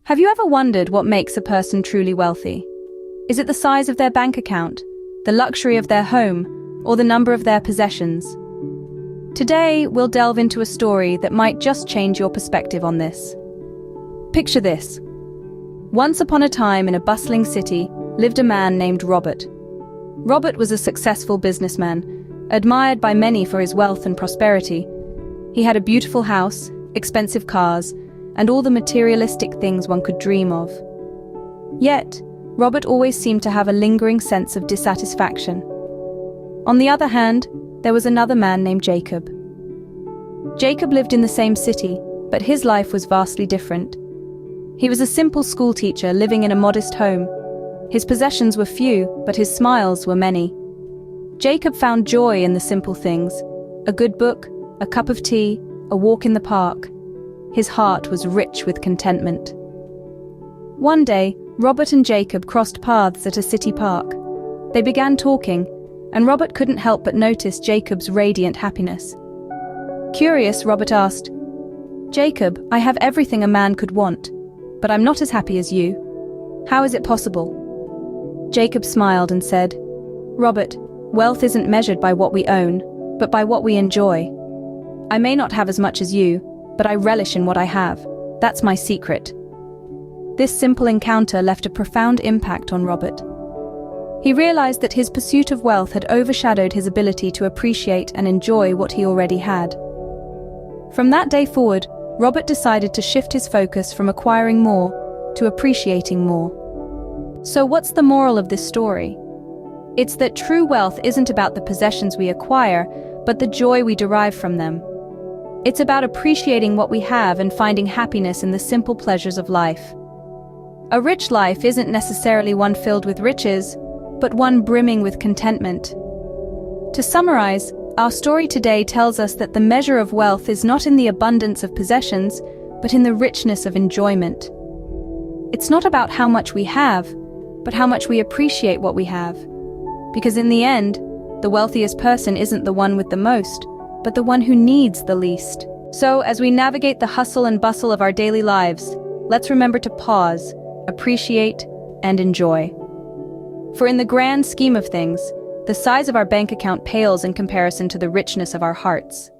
Have you ever wondered what makes a person truly wealthy? Is it the size of their bank account, the luxury of their home, or the number of their possessions? Today, we'll delve into a story that might just change your perspective on this. Picture this. Once upon a time in a bustling city lived a man named Robert. Robert was a successful businessman, admired by many for his wealth and prosperity. He had a beautiful house, expensive cars, and all the materialistic things one could dream of. Yet, Robert always seemed to have a lingering sense of dissatisfaction. On the other hand, there was another man named Jacob. Jacob lived in the same city, but his life was vastly different. He was a simple schoolteacher living in a modest home. His possessions were few, but his smiles were many. Jacob found joy in the simple things: a good book, a cup of tea, a walk in the park. His heart was rich with contentment. One day, Robert and Jacob crossed paths at a city park. They began talking, and Robert couldn't help but notice Jacob's radiant happiness. Curious, Robert asked, "Jacob, I have everything a man could want, but I'm not as happy as you. How is it possible?" Jacob smiled and said, "Robert, wealth isn't measured by what we own, but by what we enjoy. I may not have as much as you, but I relish in what I have. That's my secret." This simple encounter left a profound impact on Robert. He realized that his pursuit of wealth had overshadowed his ability to appreciate and enjoy what he already had. From that day forward, Robert decided to shift his focus from acquiring more to appreciating more. So what's the moral of this story? It's that true wealth isn't about the possessions we acquire, but the joy we derive from them. It's about appreciating what we have and finding happiness in the simple pleasures of life. A rich life isn't necessarily one filled with riches, but one brimming with contentment. To summarize, our story today tells us that the measure of wealth is not in the abundance of possessions, but in the richness of enjoyment. It's not about how much we have, but how much we appreciate what we have. Because in the end, the wealthiest person isn't the one with the most, but the one who needs the least. So, as we navigate the hustle and bustle of our daily lives, let's remember to pause, appreciate, and enjoy. For in the grand scheme of things, the size of our bank account pales in comparison to the richness of our hearts.